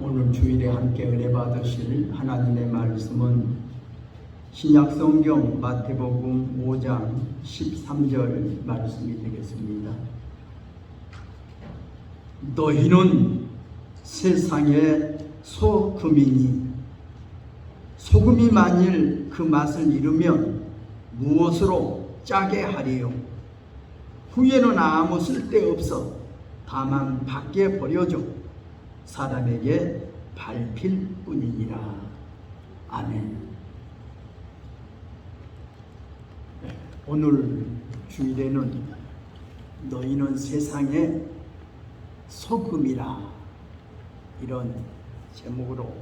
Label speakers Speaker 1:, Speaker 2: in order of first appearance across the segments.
Speaker 1: 오늘 주일에 함께 은혜 받으실 하나님의 말씀은 신약성경 마태복음 5장 13절 말씀이 되겠습니다. 너희는 세상의 소금이니 소금이 만일 그 맛을 잃으면 무엇으로 짜게 하리요? 후에는 아무 쓸데없어 다만 밖에 버려져 사람에게 밟힐 뿐이니라. 아멘. 오늘 주일에는 너희는 세상의 소금이라, 이런 제목으로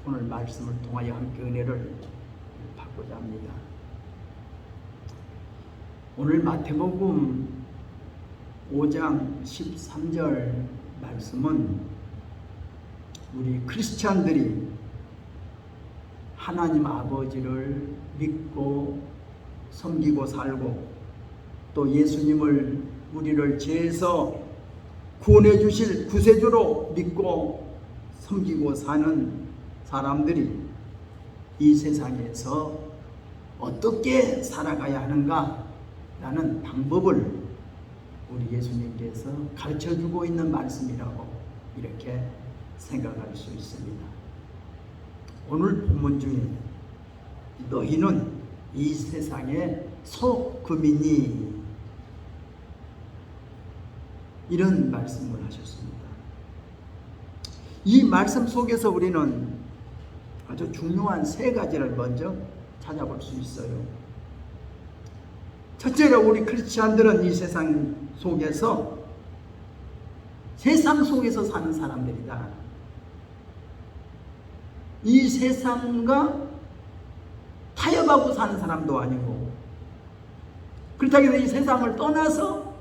Speaker 1: 오늘 말씀을 통하여 함께 은혜를 받고자 합니다. 오늘 마태복음 5장 13절 말씀은 우리 크리스찬들이 하나님 아버지를 믿고 섬기고 살고 또 예수님을 우리를 죄에서 구원해 주실 구세주로 믿고 섬기고 사는 사람들이 이 세상에서 어떻게 살아가야 하는가 라는 방법을 우리 예수님께서 가르쳐주고 있는 말씀이라고 이렇게 생각할 수 있습니다. 오늘 본문 중에 너희는 이 세상의 소금이니, 이런 말씀을 하셨습니다. 이 말씀 속에서 우리는 아주 중요한 세 가지를 먼저 찾아볼 수 있어요. 첫째로 우리 크리스찬들은 이 세상 속에서 사는 사람들이다. 이 세상과 타협하고 사는 사람도 아니고, 그렇다고 해서 이 세상을 떠나서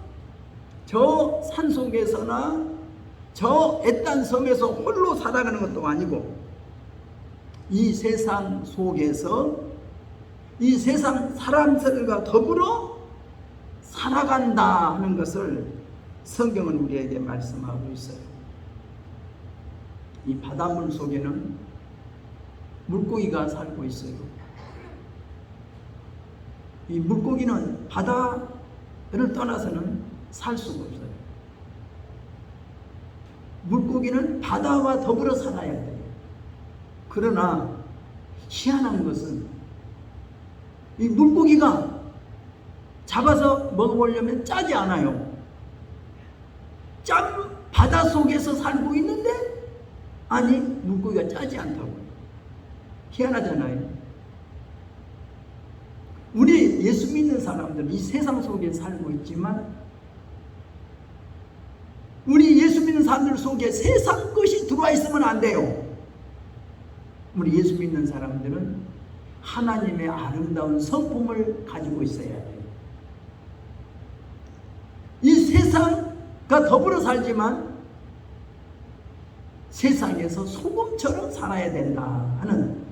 Speaker 1: 저 산속에서나 저 애딴 섬에서 홀로 살아가는 것도 아니고, 이 세상 속에서 이 세상 사람들과 더불어 살아간다 하는 것을 성경은 우리에게 말씀하고 있어요. 이 바닷물 속에는 물고기가 살고 있어요. 이 물고기는 바다를 떠나서는 살 수가 없어요. 물고기는 바다와 더불어 살아야 돼요. 그러나 희한한 것은 이 물고기가 잡아서 먹어보려면 짜지 않아요. 짠 바다 속에서 살고 있는데 아니 물고기가 짜지 않다고요. 희한하잖아요. 우리 예수 믿는 사람들은 이 세상 속에 살고 있지만 우리 예수 믿는 사람들 속에 세상 것이 들어와 있으면 안 돼요. 우리 예수 믿는 사람들은 하나님의 아름다운 성품을 가지고 있어야 돼요. 이 세상과 더불어 살지만 세상에서 소금처럼 살아야 된다 하는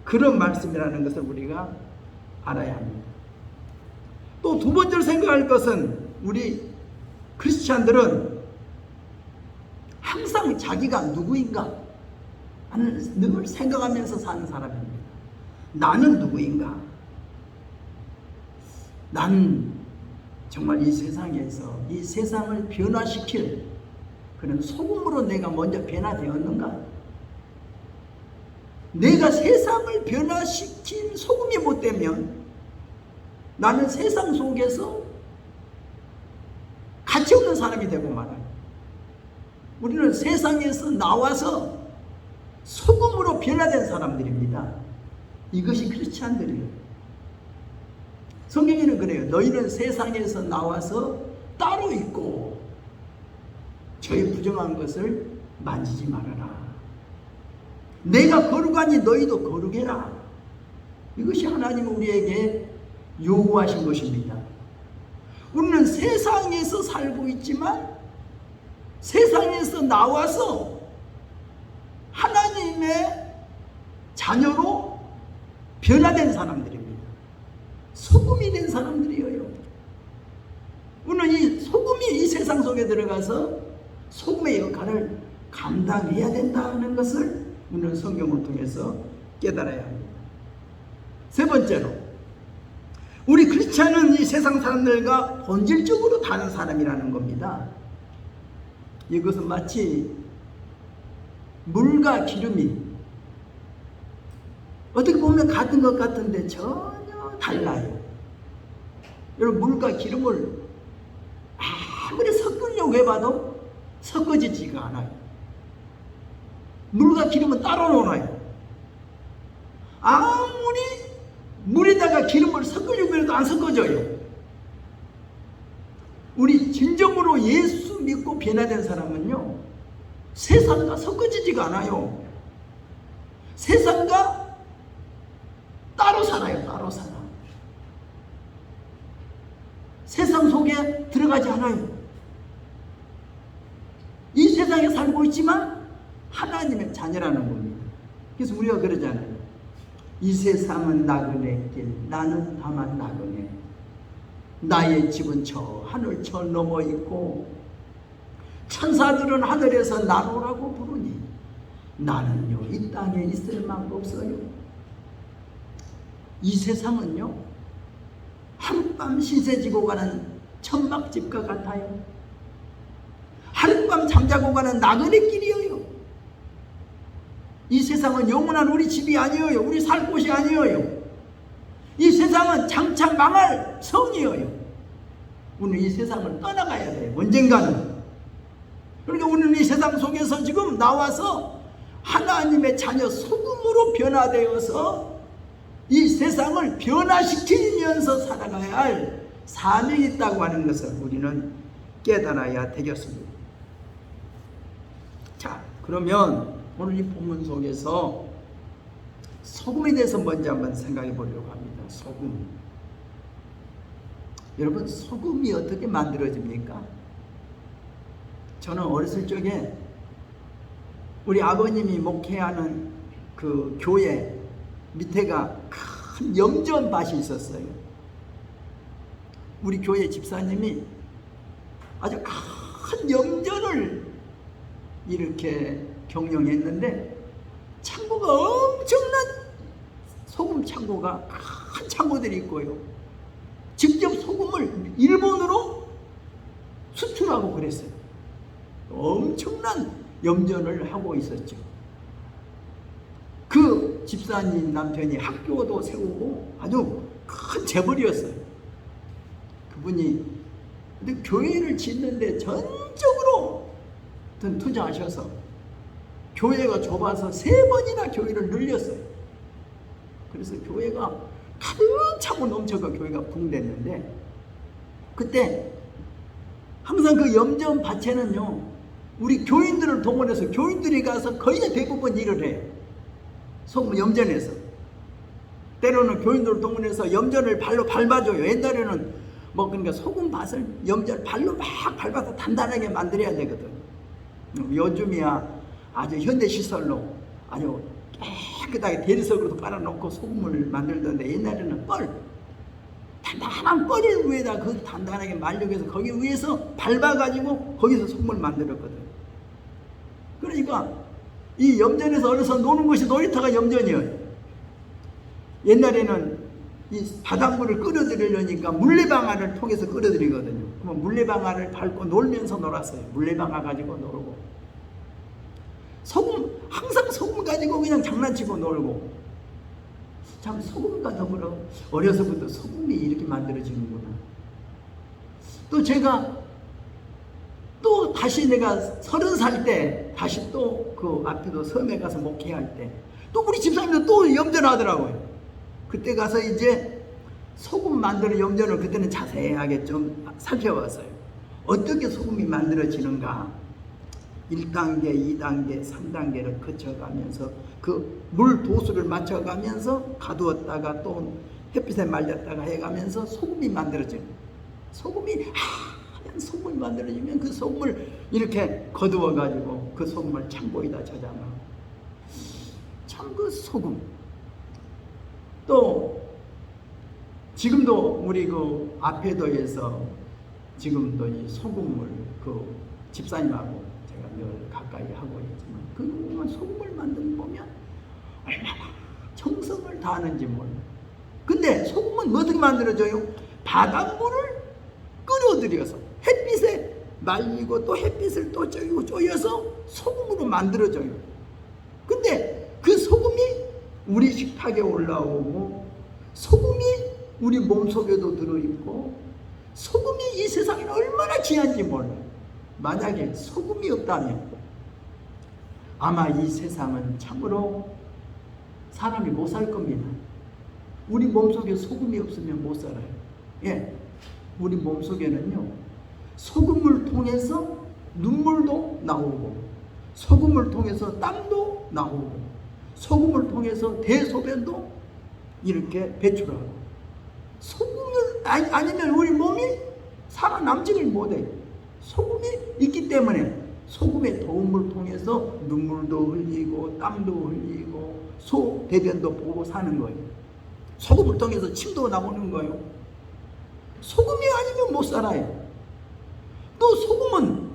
Speaker 1: 그런 말씀이라는 것을 우리가 알아야 합니다. 또 두 번째로 생각할 것은 우리 크리스찬들은 항상 자기가 누구인가 하는 늘 생각하면서 사는 사람입니다. 나는 누구인가? 나는 정말 이 세상에서 이 세상을 변화시킬 그런 소금으로 내가 먼저 변화되었는가? 내가 세상을 변화시킨 소금이 못 되면 나는 세상 속에서 가치 없는 사람이 되고 말아요. 우리는 세상에서 나와서 소금으로 변화된 사람들입니다. 이것이 크리스찬들이에요. 성경에는 그래요. 너희는 세상에서 나와서 따로 있고 저의 부정한 것을 만지지 말아라. 내가 거룩하니 너희도 거룩해라. 이것이 하나님은 우리에게 요구하신 것입니다. 우리는 세상에서 살고 있지만 세상에서 나와서 하나님의 자녀로 변화된 사람들입니다. 소금이 된 사람들이에요. 우리는 이 소금이 이 세상 속에 들어가서 소금의 역할을 감당해야 된다는 것을 우리는 성경을 통해서 깨달아야 합니다. 세 번째로, 우리 그렇지 않은 이 세상 사람들과 본질적으로 다른 사람이라는 겁니다. 이것은 마치 물과 기름이 어떻게 보면 같은 것 같은데 전혀 달라요. 여러분, 물과 기름을 아무리 섞으려고 해봐도 섞어지지가 않아요. 물과 기름은 따로 놀아요. 아무리 물에다가 기름을 섞으려고 해도 안 섞어져요. 우리 진정으로 예수 믿고 변화된 사람은요, 세상과 섞어지지가 않아요. 세상과 따로 살아요. 따로 살아. 세상 속에 들어가지 않아요. 이 세상에 살고 있지만 하나님의 자녀라는 겁니다. 그래서 우리가 그러잖아요. 이 세상은 나그네 길, 나는 다만 나그네. 나의 집은 저 하늘 저 넘어 있고 천사들은 하늘에서 나노라고 부르니 나는요 이 땅에 있을 만도 없어요. 이 세상은요 하룻밤 신세지고 가는 천막집과 같아요. 하룻밤 잠자고 가는 나그네 길이에요. 이 세상은 영원한 우리 집이 아니에요. 우리 살 곳이 아니에요. 이 세상은 장차 망할 성이에요. 우리는 이 세상을 떠나가야 돼요. 언젠가는. 그러니까 우리는 이 세상 속에서 지금 나와서 하나님의 자녀 소금으로 변화되어서 이 세상을 변화시키면서 살아가야 할 사명이 있다고 하는 것을 우리는 깨달아야 되겠습니다. 자, 그러면 오늘 이 본문 속에서 소금에 대해서 먼저 한번 생각해 보려고 합니다. 소금. 여러분, 소금이 어떻게 만들어집니까? 저는 어렸을 적에 우리 아버님이 목회하는 그 교회 밑에가 큰 염전밭이 있었어요. 우리 교회 집사님이 아주 큰 염전을 이렇게 경영했는데 창고가 엄청난 소금 창고가 큰 창고들이 있고요. 직접 소금을 일본으로 수출하고 그랬어요. 엄청난 염전을 하고 있었죠. 그 집사님 남편이 학교도 세우고 아주 큰 재벌이었어요. 그분이 근데 교회를 짓는데 전적으로 투자하셔서 교회가 좁아서 3번이나 교회를 늘렸어요. 그래서 교회가 가득 차고 넘쳐가 교회가 붕댔는데 그때 항상 그 염전 밭에는요 우리 교인들을 동원해서 교인들이 가서 거의 대부분 일을 해요. 소금 염전에서 때로는 교인들을 동원해서 염전을 발로 밟아줘요. 옛날에는 뭐 그러니까 소금 밭을 염전 발로 막 밟아서 단단하게 만들어야 되거든. 요즘이야 아주 현대 시설로 아주 깨끗하게 대리석으로도 깔아놓고 소금을 만들던데 옛날에는 단단한 뻘을 위에다 그 단단하게 말려고 해서 거기 위에서 밟아가지고 거기서 소금을 만들었거든. 그러니까 이 염전에서 어려서 노는 것이 놀이터가 염전이에요. 옛날에는 이 바닷물을 끌어들이려니까 물레방아를 통해서 끌어들이거든요. 그러면 물레방아를 밟고 놀면서 놀았어요. 물레방아 가지고 놀고 소금 항상 소금 가지고 그냥 장난치고 놀고 참 소금과 더불어 어려서부터 소금이 이렇게 만들어지는구나. 또 제가 또 다시 내가 30살 때 다시 또 그 앞에도 섬에 가서 목회할 때 또 우리 집사님도 또 염전하더라고요. 그때 가서 이제 소금 만드는 염전을 그때는 자세하게 좀 살펴봤어요. 어떻게 소금이 만들어지는가 1단계, 2단계, 3단계를 거쳐가면서 그 물 도수를 맞춰가면서 가두었다가 또 햇빛에 말렸다가 해가면서 소금이 만들어져요. 소금이 하얀 소금이 만들어지면 그 소금을 이렇게 거두어 가지고 그 소금을 창고에다 저장하고 참 그 소금 또 지금도 우리 그 앞에도에서 지금도 이 소금을 그 집사님하고 제가 늘 가까이 하고 있지만 그 보면 소금을 만드는 보면 얼마나 정성을 다하는지 몰라. 근데 소금은 어떻게 만들어져요? 바닷물을 끌어들여서 햇빛에 말리고 또 햇빛을 또 쪼여서 소금으로 만들어져요. 근데 그 소금이 우리 식탁에 올라오고 소금이 우리 몸속에도 들어있고 소금이 이 세상에 얼마나 귀한지 몰라요. 만약에 소금이 없다면 아마 이 세상은 참으로 사람이 못 살 겁니다. 우리 몸속에 소금이 없으면 못 살아요. 예, 우리 몸속에는요 소금을 통해서 눈물도 나오고 소금을 통해서 땀도 나오고 소금을 통해서 대소변도 이렇게 배출하고 소금을 아니면 우리 몸이 살아남지를 못해요. 소금이 있기 때문에 소금의 도움을 통해서 눈물도 흘리고 땀도 흘리고 소 대변도 보고 사는 거예요. 소금을 통해서 침도 나오는 거예요. 소금이 아니면 못 살아요. 또 소금은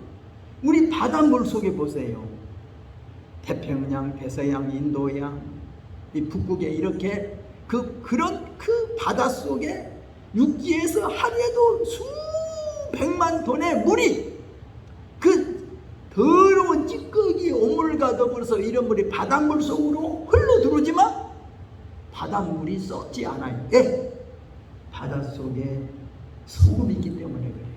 Speaker 1: 우리 바닷물 속에 보세요. 태평양, 배서양, 인도양, 이 북극에 이렇게 그런 바닷속에 육지에서 하루에도 수백만 톤의 물이 그 더러운 찌꺼기 오물과 더불어서 이런 물이 바닷물 속으로 흘러 들어오지만 바닷물이 썩지 않아요. 예, 바닷속에 소금이 있기 때문에 그래요.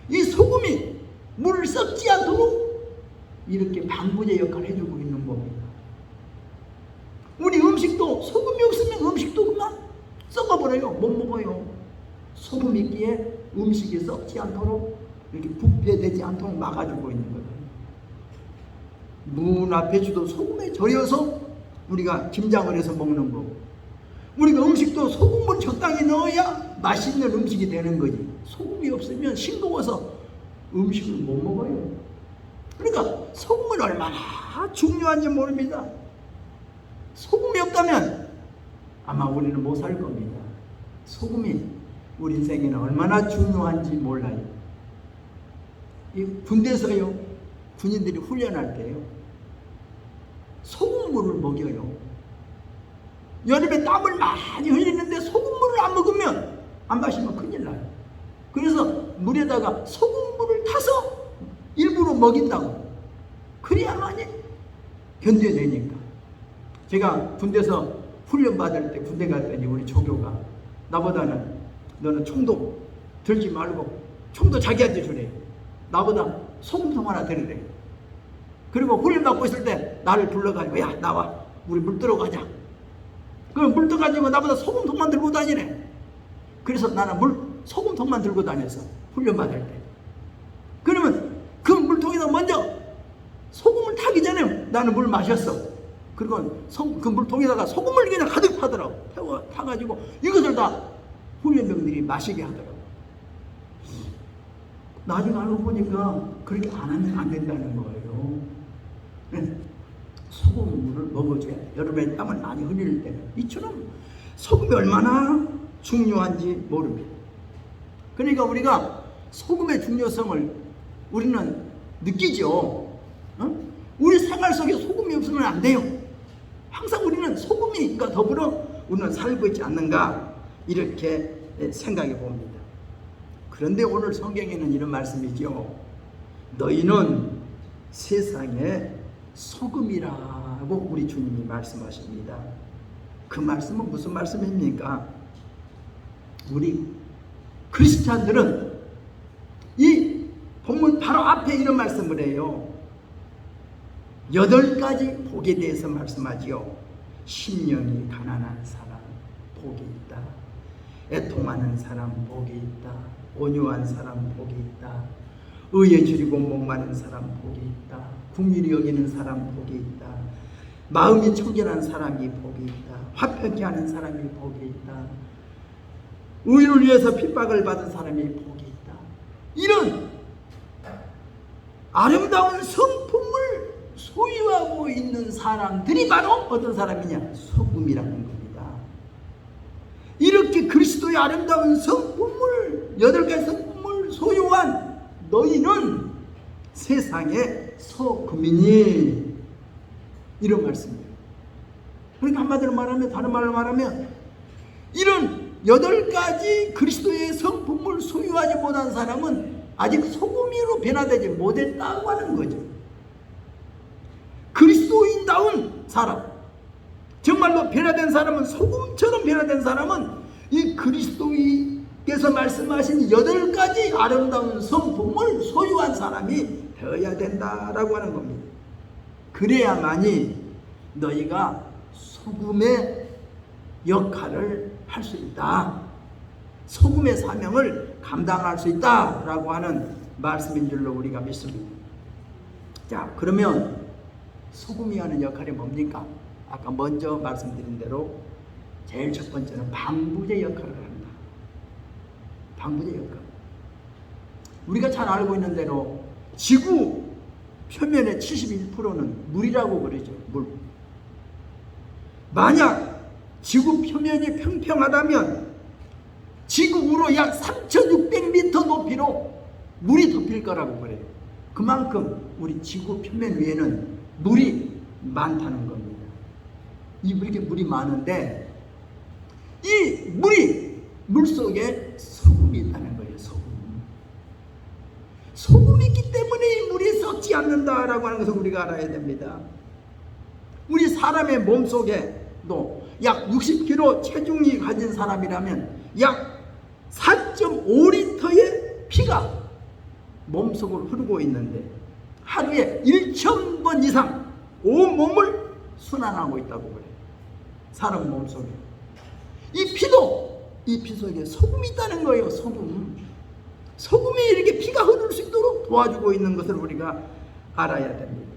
Speaker 1: 이 소금이 물을 썩지 않도록 이렇게 방부제 역할을 해주고 있는 겁니다. 우리 음식도 소금이 없으면 음식도 그만 썩어버려요. 못 먹어요. 소금이 있기에 음식이 썩지 않도록 이렇게 부패되지 않도록 막아주고 있는 거예요. 무나 배추도 소금에 절여서 우리가 김장을 해서 먹는 거고 우리가 음식도 소금을 적당히 넣어야 맛있는 음식이 되는 거지. 소금이 없으면 싱거워서 음식을 못 먹어요. 그러니까 소금은 얼마나 중요한지 모릅니다. 소금이 없다면 아마 우리는 못 살 겁니다. 소금이 우리 인생에는 얼마나 중요한지 몰라요. 이 군대에서요, 군인들이 훈련할 때요, 소금물을 먹여요. 여름에 땀을 많이 흘리는데 소금물을 안 먹으면, 안 마시면 큰일 나요. 그래서 물에다가 소금물을 타서 일부러 먹인다고. 그래야만이 견뎌내니까. 제가 군대에서 훈련 받을 때 군대 갔더니 우리 조교가 나보다는 너는 총도 들지 말고 총도 자기한테 주래. 나보다 소금통 하나 들으래. 그리고 훈련 받고 있을 때 나를 불러가지고 야 나와 우리 물 들어가자. 그럼 물 떠가지고 나보다 소금통만 들고 다니네. 그래서 나는 소금통만 들고 다녔어. 훈련 받을 때. 그러면 그 물통에다 먼저 소금을 타기 전에 나는 물 마셨어. 그리고 그 물통에다가 소금을 그냥 가득 타더라고. 타가지고 이것을 다 훈련병들이 마시게 하더라고. 나중에 알고 보니까 그렇게 안 하면 안 된다는 거예요. 소금물을 먹어줘야 여름에 땀을 많이 흘릴 때는 이처럼 소금이 얼마나 중요한지 모릅니다. 그러니까 우리가 소금의 중요성을 우리는 느끼죠. 우리 생활 속에 소금이 없으면 안 돼요. 항상 우리는 소금과 더불어 우리는 살고 있지 않는가 이렇게 생각해 봅니다. 그런데 오늘 성경에는 이런 말씀이죠. 너희는 세상의 소금이라고 우리 주님이 말씀하십니다. 그 말씀은 무슨 말씀입니까? 우리 크리스찬들은 이 본문 바로 앞에 이런 말씀을 해요. 8가지 복에 대해서 말씀하지요. 심령이 가난한 사람 복이 있다. 애통하는 사람 복이 있다. 온유한 사람 복이 있다. 의에 줄이고 목마른 사람 복이 있다. 긍휼히 여기는 사람 복이 있다. 마음이 청결한 사람이 복이 있다. 화평케 하는 사람이 복이 있다. 의를 위해서 핍박을 받은 사람이 복이 있다. 이런 아름다운 성품을 소유하고 있는 사람들이 바로 어떤 사람이냐? 소금이라는 겁니다. 이렇게 그리스도의 아름다운 성품을 8가지 성품을 소유한 너희는 세상의 소금이니, 이런 말씀이에요. 그러니까 한마디로 말하면, 다른 말로 말하면, 이런 8가지 그리스도의 성품을 소유하지 못한 사람은 아직 소금이로 변화되지 못했다고 하는 거죠. 그리스도인다운 사람, 정말로 변화된 사람은, 소금처럼 변화된 사람은 이 그리스도께서 말씀하신 8가지 아름다운 성품을 소유한 사람이 되어야 된다라고 하는 겁니다. 그래야만이 너희가 소금의 역할을 할 수 있다, 소금의 사명을 감당할 수 있다라고 하는 말씀인 줄로 우리가 믿습니다. 자, 그러면 소금이 하는 역할이 뭡니까? 아까 먼저 말씀드린 대로 제일 첫 번째는 방부제 역할을 한다. 방부제 역할. 우리가 잘 알고 있는 대로 지구 표면의 71%는 물이라고 그러죠. 물. 만약 지구 표면이 평평하다면 지구로 약 3,600m 높이로 물이 덮일 거라고 그래요. 그만큼 우리 지구 표면 위에는 물이 많다는 겁니다. 이렇게 물이 많은데 이 물 속에 소금이 있다는 거예요. 소금이 있기 때문에 이 물이 썩지 않는다라고 하는 것을 우리가 알아야 됩니다. 우리 사람의 몸 속에도 약 60kg 체중이 가진 사람이라면 약 4.5리터의 피가 몸속으로 흐르고 있는데 하루에 1,000번 이상 온 몸을 순환하고 있다고 그래요. 사람 몸속에. 이 피 속에 소금이 있다는 거예요. 소금이 이렇게 피가 흐를 수 있도록 도와주고 있는 것을 우리가 알아야 됩니다.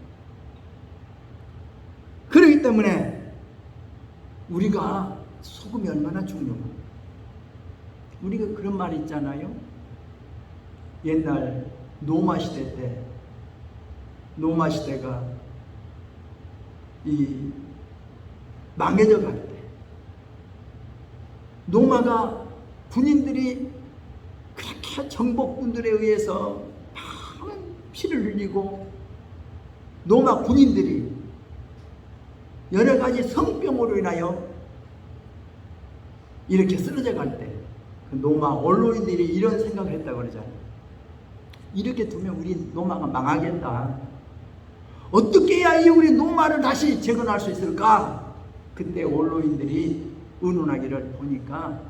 Speaker 1: 그렇기 때문에 우리가 소금이 얼마나 중요한가. 우리가 그런 말이 있잖아요. 옛날 노마 시대가 이 망해져 갈 때, 노마가 군인들이 그렇게 정복군들에 의해서 많은 피를 흘리고 노마 군인들이 여러 가지 성병으로 인하여 이렇게 쓰러져 갈 때 그 노마 언론인들이 이런 생각을 했다고 그러잖아요. 이렇게 두면 우리 노마가 망하겠다. 어떻게 해야 우리 노마를 다시 재건할 수 있을까? 그때 언론인들이 의논하기를 보니까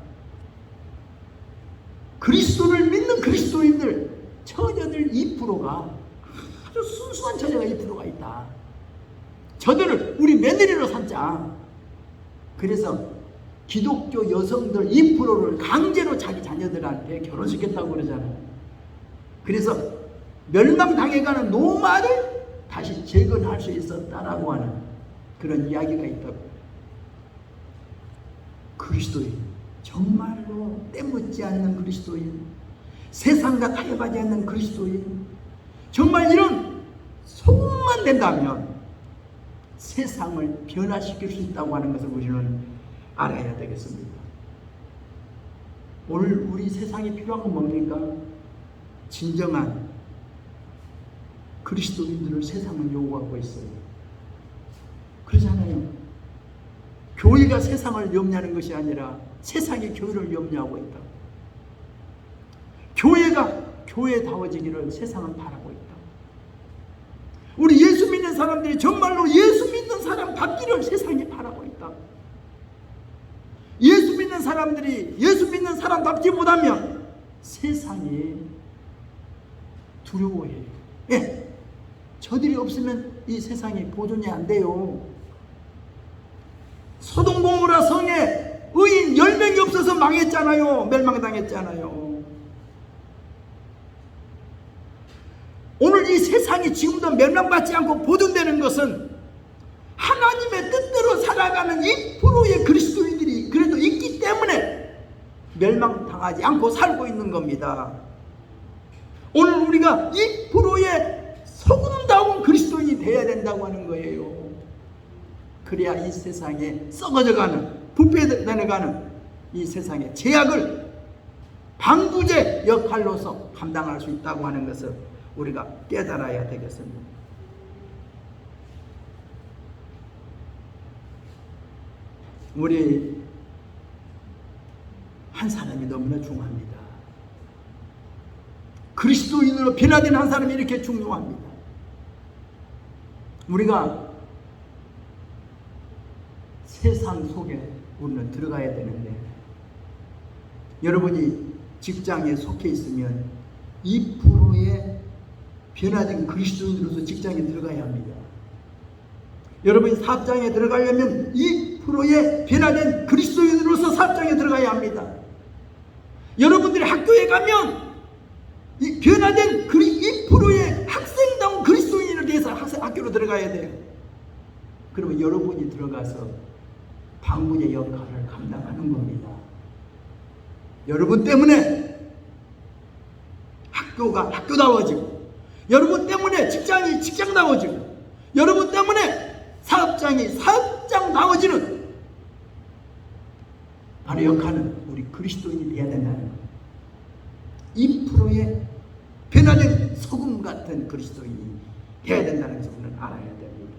Speaker 1: 그리스도를 믿는 그리스도인들 처녀들 2%가 아주 순수한 처녀가 2%가 있다. 저들을 우리 며느리로 삼자. 그래서 기독교 여성들 2%를 강제로 자기 자녀들한테 결혼시켰다고 그러잖아요. 그래서 멸망당해가는 노마를 다시 재건할 수 있었다라고 하는 그런 이야기가 있다고. 그리스도인, 정말로 때묻지 않는 그리스도인, 세상과 타협하지 않는 그리스도인, 정말 이런 소금만 된다면 세상을 변화시킬 수 있다고 하는 것을 우리는 알아야 되겠습니다. 오늘 우리 세상에 필요한 건 뭡니까? 진정한 그리스도인들을 세상은 요구하고 있어요. 그러잖아요. 교회가 세상을 염려하는 것이 아니라 세상이 교회를 염려하고 있다. 교회가 교회다워지기를 세상은 바라고 있다. 우리 예수 믿는 사람들이 정말로 예수 믿는 사람답기를 세상이 바라고 있다. 예수 믿는 사람들이 예수 믿는 사람답지 못하면 세상이 두려워해요. 예, 저들이 없으면 이 세상이 보존이 안 돼요. 소돔 고모라 성에 의인 10명이 없어서 망했잖아요. 멸망당했잖아요. 오늘 이 세상이 지금도 멸망받지 않고 보존되는 것은 하나님의 뜻대로 살아가는 2%의 그리스도인들이 그래도 있기 때문에 멸망당하지 않고 살고 있는 겁니다. 오늘 우리가 2%의 소금다운 그리스도인이 되어야 된다고 하는 거예요. 그래야 이 세상에 썩어져가는, 부패되어가는 이 세상의 죄악을 방부제 역할로서 감당할 수 있다고 하는 것을 우리가 깨달아야 되겠습니다. 우리 한 사람이 너무나 중요합니다. 그리스도인으로 변화된 한 사람이 이렇게 중요합니다. 우리가 세상 속에 우리는 들어가야 되는데, 여러분이 직장에 속해 있으면 2%의 변화된 그리스도인으로서 직장에 들어가야 합니다. 여러분이 사업장에 들어가려면 2%의 변화된 그리스도인으로서 사업장에 들어가야 합니다. 여러분들이 학교에 가면 이 변화된 2%의 학생다운 그리스도인에 대해서 학교로 들어가야 돼요. 그러면 여러분이 들어가서 방문의 역할을 감당하는 겁니다. 여러분 때문에 학교가 학교다워지고, 여러분 때문에 직장이 직장다워지고, 여러분 때문에 사업장이 사업장다워지는 바로 역할은 우리 그리스도인이 되어야 된다는 거예요. 2%의 변화된 소금 같은 그리스도인이 되어야 된다는 것을 우리는 알아야 됩니다.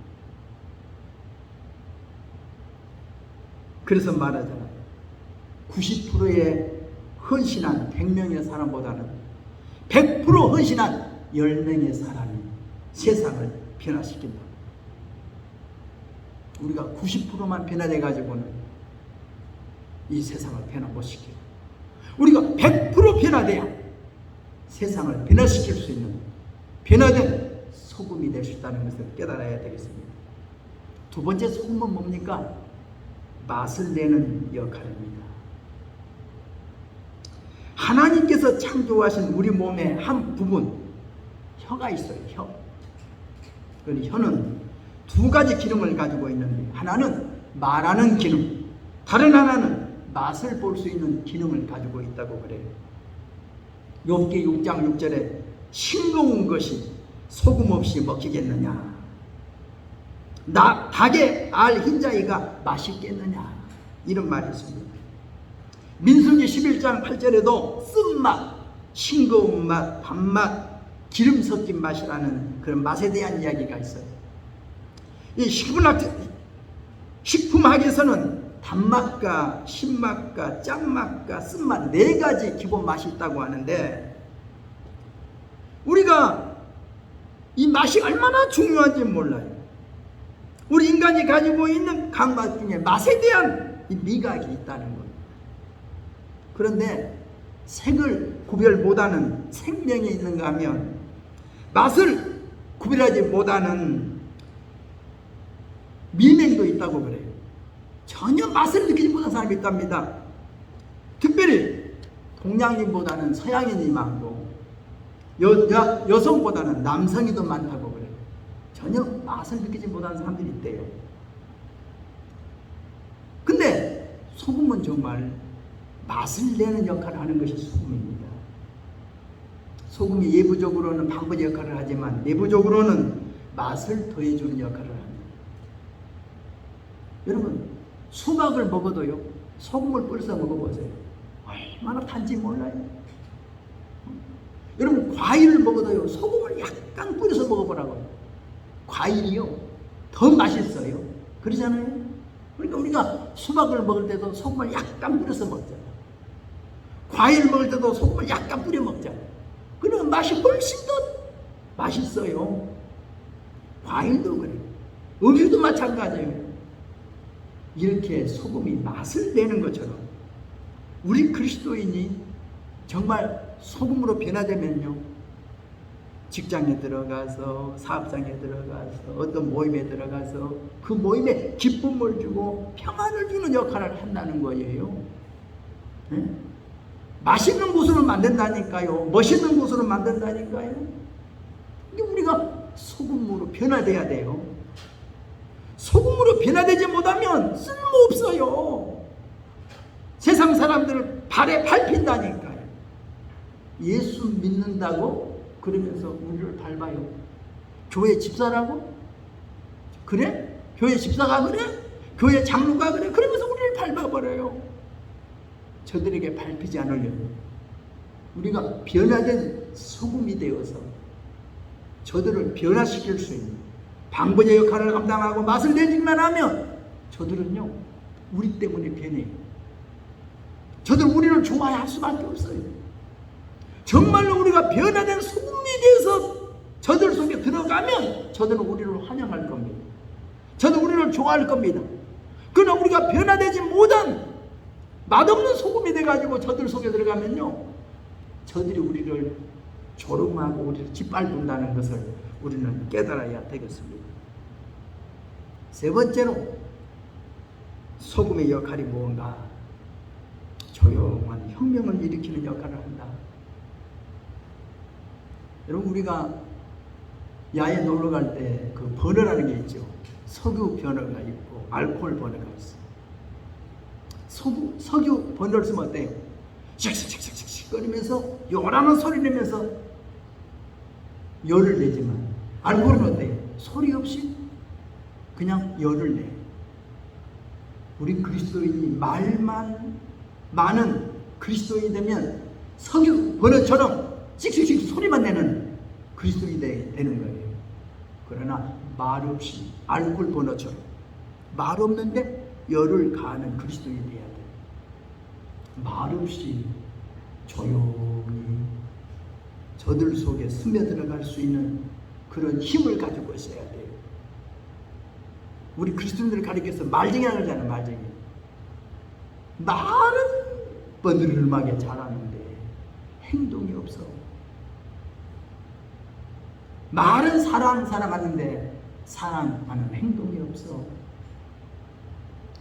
Speaker 1: 그래서 말하잖아요. 90%의 헌신한 100명의 사람보다는 100% 헌신한 10명의 사람이 세상을 변화시킨다. 우리가 90%만 변화돼 가지고는 이 세상을 변화 못 시켜요. 우리가 100% 변화돼야 세상을 변화시킬 수 있는 변화된 소금이 될 수 있다는 것을 깨달아야 되겠습니다. 두 번째 소금은 뭡니까? 맛을 내는 역할입니다. 하나님께서 창조하신 우리 몸의 한 부분, 혀가 있어요. 혀. 그 혀는 두 가지 기능을 가지고 있는데, 하나는 말하는 기능, 다른 하나는 맛을 볼 수 있는 기능을 가지고 있다고 그래요. 욥기 6장 6절에 싱거운 것이 소금 없이 먹히겠느냐, 닭의 알 흰자위가 맛있겠느냐, 이런 말이 있습니다. 민수기 11장 8절에도 쓴맛, 싱거운 맛, 단맛, 기름 섞인 맛이라는 그런 맛에 대한 이야기가 있어요. 이 식품학에서는 단맛과 신맛과 짠맛과 쓴맛 네 가지 기본 맛이 있다고 하는데, 우리가 이 맛이 얼마나 중요한지 몰라요. 우리 인간이 가지고 있는 감각 중에 맛에 대한 이 미각이 있다는 거예요. 그런데 색을 구별 못하는 생명이 있는가 하면 맛을 구별하지 못하는 미맹도 있다고 그래요. 전혀 맛을 느끼지 못한 사람이 있답니다. 특별히 동양인보다는 서양인이 많고 여성보다는 남성이 더 많다고 그래요. 전혀 맛을 느끼지 못하는 사람들이 있대요. 근데 소금은 정말 맛을 내는 역할을 하는 것이 소금입니다. 소금이 예부적으로는 방부제 역할을 하지만 내부적으로는 맛을 더해주는 역할을 합니다. 여러분, 수박을 먹어도요, 소금을 뿌려서 먹어보세요. 얼마나 단지 몰라요. 여러분, 과일을 먹어도요, 소금을 약간 뿌려서 먹어보라고요. 과일이요, 더 맛있어요. 그러잖아요. 그러니까 우리가 수박을 먹을 때도 소금을 약간 뿌려서 먹잖아요. 과일 먹을 때도 소금을 약간 뿌려 먹잖아요. 그러면 맛이 훨씬 더 맛있어요. 과일도 그래요. 음식도 마찬가지예요. 이렇게 소금이 맛을 내는 것처럼 우리 그리스도인이 정말 소금으로 변화되면요, 직장에 들어가서, 사업장에 들어가서, 어떤 모임에 들어가서 그 모임에 기쁨을 주고 평안을 주는 역할을 한다는 거예요. 네? 맛있는 곳으로 만든다니까요. 멋있는 곳으로 만든다니까요. 근데 우리가 소금으로 변화돼야 돼요. 소금으로 변화되지 못하면 쓸모없어요. 세상 사람들을 발에 밟힌다니까요. 예수 믿는다고 그러면서 우리를 밟아요. 교회 집사라고? 그래? 교회 집사가 그래? 교회 장로가 그래? 그러면서 우리를 밟아버려요. 저들에게 밟히지 않으려면 우리가 변화된 소금이 되어서 저들을 변화시킬 수 있는 방부제 역할을 감당하고 맛을 내기만 하면 저들은요 우리 때문에 변해요. 저들 우리를 좋아할 수밖에 없어요. 정말로 우리가 변화된 소금이 돼서 저들 속에 들어가면 저들은 우리를 환영할 겁니다. 저는 우리를 좋아할 겁니다. 그러나 우리가 변화되지 못한 맛없는 소금이 돼가지고 저들 속에 들어가면요 저들이 우리를 조롱하고 우리를 짓밟는다는 것을 우리는 깨달아야 되겠습니다. 세 번째로 소금의 역할이 무언가? 조용한 혁명을 일으키는 역할을 한다. 여러분 우리가 야외 놀러 갈 때 그 버너라는 게 있죠. 석유 버너가 있고 알코올 버너가 있어요. 석유 버너를 쓰면 어때요? 씩씩씩씩씩 거리면서 요란한 소리 내면서 열을 내지만 알코올은 어때요? 소리 없이 그냥 열을 내. 우리 그리스도인이 말만 많은 그리스도인이 되면 석유 버너처럼 씩씩씩 소리만 내는 그리스도인이 되는 거예요. 그러나 말 없이 알코올 버너처럼 말 없는데 열을 가하는 그리스도인이 돼야 돼요. 말 없이 조용히 저들 속에 스며들어갈 수 있는 그런 힘을 가지고 있어야 돼요. 우리 그리스도인들을 가리켜서 말쟁이라고 그러잖아요. 말쟁이. 말은 뻔들음하게 잘하는데 행동이 없어. 말은 사랑하는 사람 하는데 사랑하는 행동이 없어.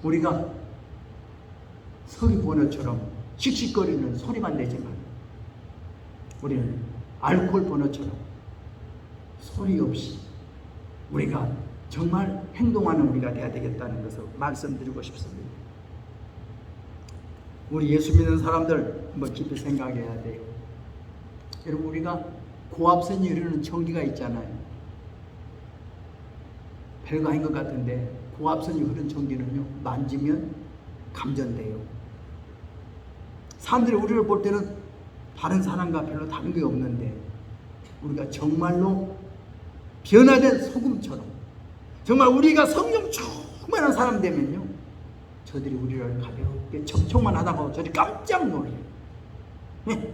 Speaker 1: 우리가 석유 버너처럼 씩씩거리는 소리만 내지만 우리는 알코올 버너처럼 소리 없이 우리가 정말 행동하는 우리가 돼야 되겠다는 것을 말씀드리고 싶습니다. 우리 예수 믿는 사람들 한번 깊이 생각해야 돼요. 여러분 우리가 고압선이 흐르는 전기가 있잖아요. 별거 아닌 것 같은데 고압선이 흐르는 전기는요 만지면 감전돼요. 사람들이 우리를 볼 때는 다른 사람과 별로 다른 게 없는데 우리가 정말로 변화된 소금처럼 정말 우리가 성령 충만한 사람 되면요 저들이 우리를 가볍게 접촉만 하다가 저들이 깜짝 놀래요. 네,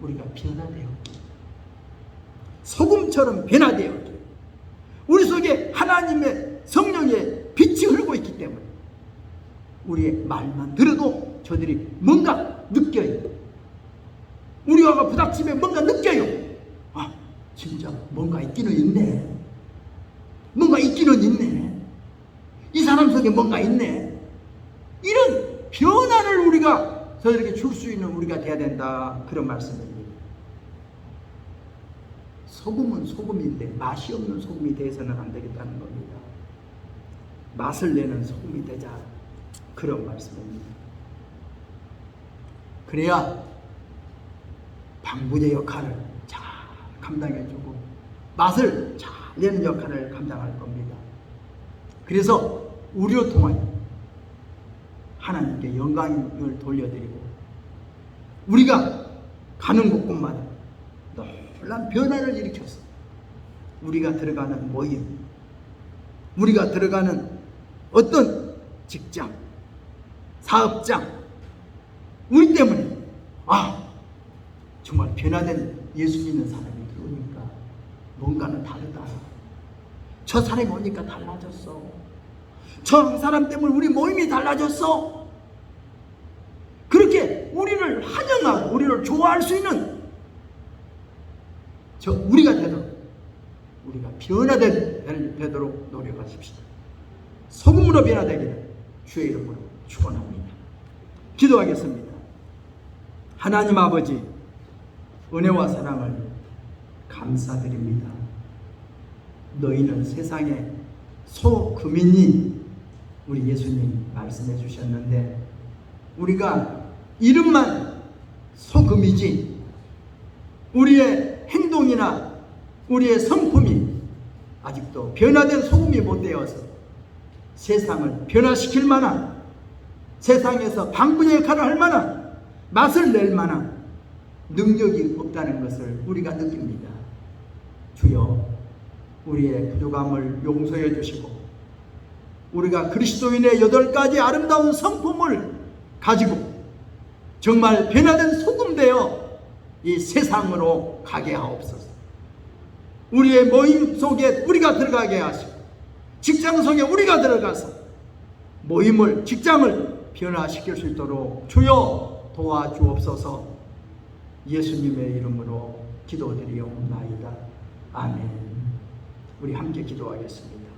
Speaker 1: 우리가 변화되었기에 소금처럼 변화되었기에 우리 속에 하나님의 성령의 빛이 흐르고 있기 때문에 우리의 말만 들어도 저들이 뭔가 느껴요. 우리가 부닥치면 뭔가 느껴요. 아 진짜 뭔가 있기는 있네. 뭔가 있기는 있네. 이 사람 속에 뭔가 있네. 이런 변화를 우리가 저들에게 줄 수 있는 우리가 돼야 된다. 그런 말씀입니다. 소금은 소금인데 맛이 없는 소금이 되어서는 안 되겠다는 겁니다. 맛을 내는 소금이 되자. 그런 말씀입니다. 그래야 방부제 역할을 잘 감당해주고 맛을 잘 내는 역할을 감당할 겁니다. 그래서 우리로 통하여 하나님께 영광을 돌려드리고 우리가 가는 곳곳마다 놀라운 변화를 일으켜서 우리가 들어가는 모임, 우리가 들어가는 어떤 직장, 사업장 우리 때문에 정말 변화된 예수 믿는 사람이 들어오니까 뭔가는 다르다. 저 사람이 오니까 달라졌어. 저 사람 때문에 우리 모임이 달라졌어. 그렇게 우리를 환영하고 우리를 좋아할 수 있는 우리가 되도록 우리가 변화되도록 노력하십시다. 소금으로 변화되기를 주의 이름으로 축원합니다. 기도하겠습니다. 하나님 아버지 은혜와 사랑을 감사드립니다. 너희는 세상의 소금이니 우리 예수님 말씀해 주셨는데 우리가 이름만 소금이지 우리의 행동이나 우리의 성품이 아직도 변화된 소금이 못 되어서 세상을 변화시킬 만한 세상에서 방부제 역할을 할 만한 맛을 낼 만한 능력이 없다는 것을 우리가 느낍니다. 주여 우리의 부족함을 용서해 주시고 우리가 그리스도인의 8가지 아름다운 성품을 가지고 정말 변화된 소금 되어 이 세상으로 가게 하옵소서. 우리의 모임 속에 우리가 들어가게 하시고 직장 속에 우리가 들어가서 모임을, 직장을 변화시킬 수 있도록 주여 도와주옵소서. 예수님의 이름으로 기도드리옵나이다. 아멘. 우리 함께 기도하겠습니다.